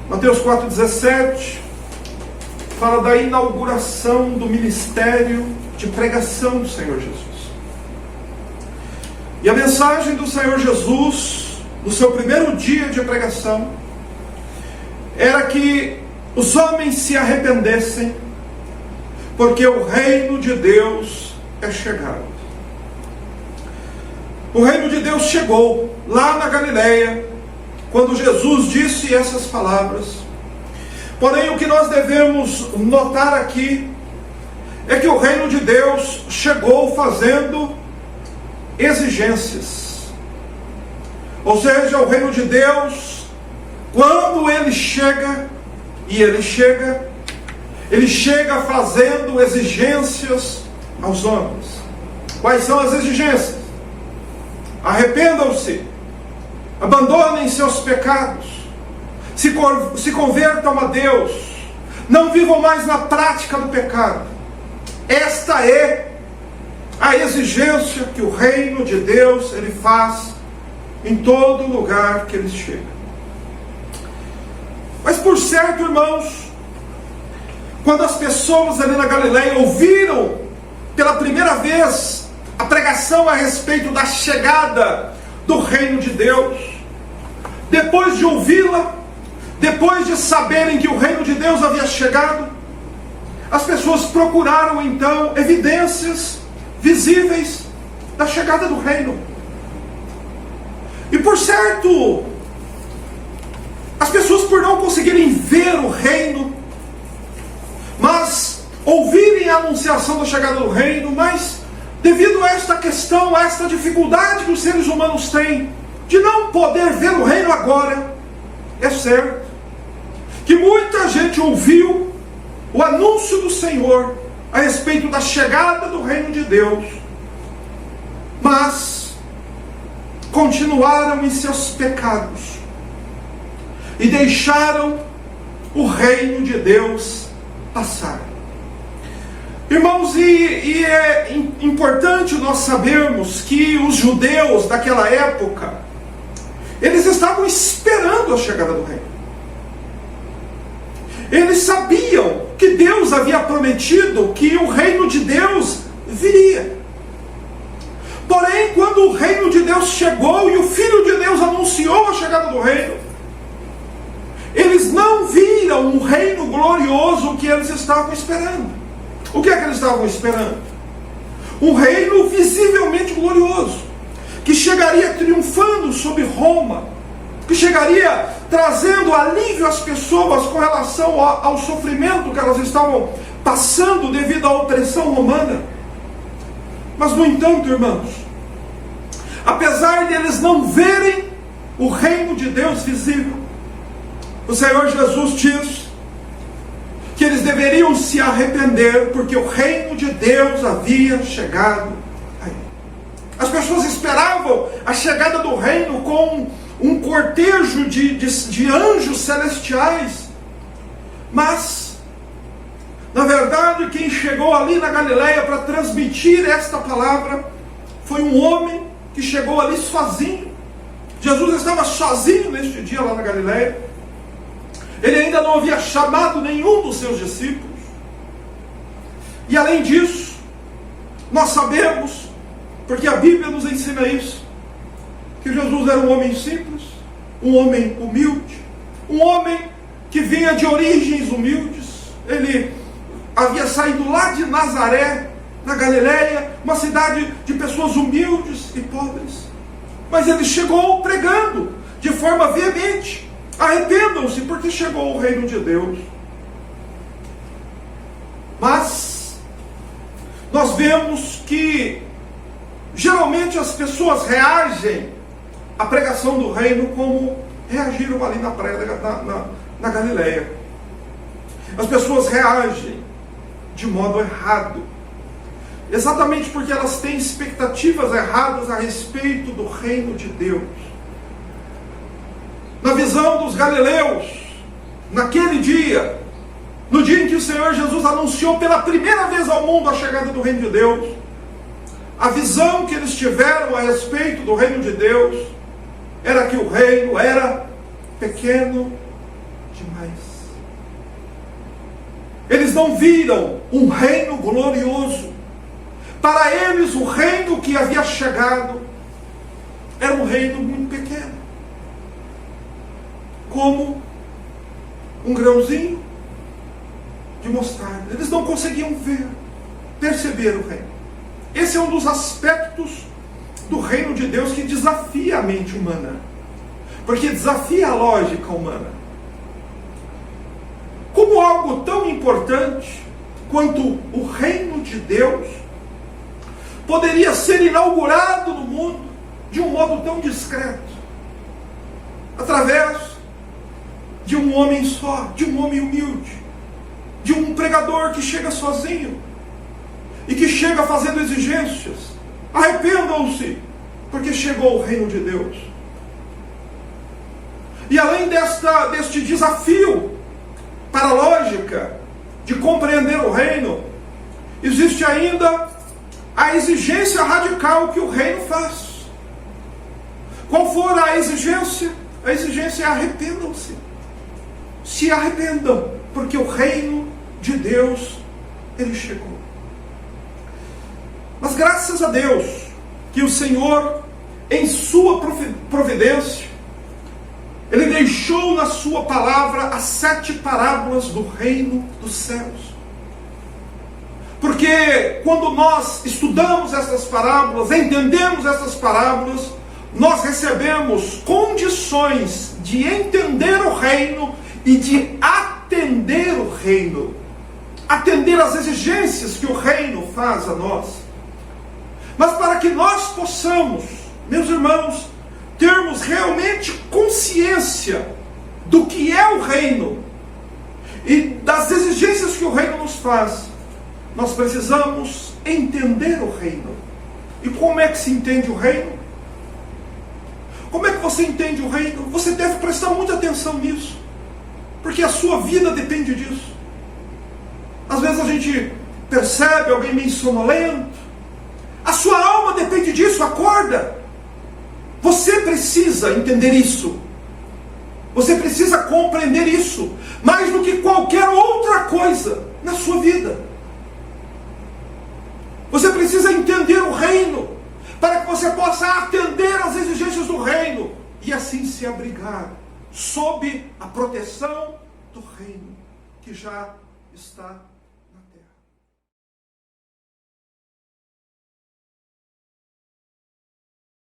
Mateus 4,17 fala da inauguração do ministério de pregação do Senhor Jesus. E a mensagem do Senhor Jesus, no seu primeiro dia de pregação, era que os homens se arrependessem, porque o reino de Deus é chegado. O reino de Deus chegou lá na Galileia, quando Jesus disse essas palavras. Porém, o que nós devemos notar aqui é que o reino de Deus chegou fazendo exigências. Ou seja, o reino de Deus, quando ele chega, ele chega fazendo exigências aos homens. Quais são as exigências? Arrependam-se, abandonem seus pecados, se convertam a Deus, não vivam mais na prática do pecado. Esta é a exigência que o reino de Deus ele faz em todo lugar que ele chega. Mas por certo, irmãos, quando as pessoas ali na Galileia ouviram pela primeira vez a pregação a respeito da chegada do reino de Deus, depois de ouvi-la, depois de saberem que o reino de Deus havia chegado, as pessoas procuraram então evidências visíveis da chegada do reino. E por certo, as pessoas, por não conseguirem ver o reino, mas ouvirem a anunciação da chegada do reino, mas devido a esta questão, a esta dificuldade que os seres humanos têm de não poder ver o reino agora, é certo que muita gente ouviu o anúncio do Senhor a respeito da chegada do reino de Deus, mas continuaram em seus pecados e deixaram o reino de Deus passar. Irmãos, e é importante nós sabermos que os judeus daquela época, eles estavam esperando a chegada do reino. Eles sabiam que Deus havia prometido que o reino de Deus viria. Porém, quando o reino de Deus chegou e o Filho de Deus anunciou a chegada do reino, eles não viram o reino glorioso que eles estavam esperando. O que é que eles estavam esperando? Um reino visivelmente glorioso, que chegaria triunfando sobre Roma, que chegaria trazendo alívio às pessoas com relação ao sofrimento que elas estavam passando devido à opressão romana. Mas, no entanto, irmãos, apesar de eles não verem o reino de Deus visível, o Senhor Jesus diz que eles deveriam se arrepender, porque o reino de Deus havia chegado aí. As pessoas esperavam a chegada do reino com um cortejo de anjos celestiais, mas, na verdade, quem chegou ali na Galileia para transmitir esta palavra foi um homem que chegou ali sozinho. Jesus estava sozinho neste dia lá na Galileia. Ele ainda não havia chamado nenhum dos seus discípulos. E além disso, nós sabemos, porque a Bíblia nos ensina isso, que Jesus era um homem simples, um homem humilde, um homem que vinha de origens humildes. Ele havia saído lá de Nazaré, na Galileia, uma cidade de pessoas humildes e pobres. Mas ele chegou pregando de forma veemente: arrependam-se, porque chegou o reino de Deus. Mas nós vemos que geralmente as pessoas reagem à pregação do reino como reagiram ali na praia na Galileia. As pessoas reagem de modo errado, exatamente porque elas têm expectativas erradas a respeito do reino de Deus. Na visão dos galileus, naquele dia, no dia em que o Senhor Jesus anunciou pela primeira vez ao mundo a chegada do reino de Deus, a visão que eles tiveram a respeito do reino de Deus era que o reino era pequeno demais. Eles não viram um reino glorioso. Para eles, o reino que havia chegado era um reino muito pequeno, como um grãozinho de mostarda. Eles não conseguiam perceber o reino. Esse é um dos aspectos do reino de Deus que desafia a mente humana, porque desafia a lógica humana. Como algo tão importante quanto o reino de Deus poderia ser inaugurado no mundo de um modo tão discreto, através de um homem só, de um homem humilde, de um pregador que chega sozinho e que chega fazendo exigências. Arrependam-se, porque chegou o reino de Deus. E além deste desafio para a lógica de compreender o reino, existe ainda a exigência radical que o reino faz. Qual for a exigência? A exigência é: arrependam-se. Se arrependam, porque o reino de Deus, ele chegou. Mas graças a Deus, que o Senhor, em sua providência, ele deixou na sua palavra as 7 parábolas do reino dos céus. Porque quando nós estudamos essas parábolas, entendemos essas parábolas, nós recebemos condições de entender o reino e de atender o reino, atender às exigências que o reino faz a nós. Mas para que nós possamos, meus irmãos, termos realmente consciência do que é o reino e das exigências que o reino nos faz, nós precisamos entender o reino. E como é que se entende o reino? Como é que você entende o reino? Você deve prestar muita atenção nisso, porque a sua vida depende disso. Às vezes a gente percebe alguém meio sonolento, a sua alma depende disso, acorda. Você precisa entender isso. Você precisa compreender isso, mais do que qualquer outra coisa na sua vida. Você precisa entender o reino, para que você possa atender às exigências do reino, e assim se abrigar sob a proteção do reino, que já está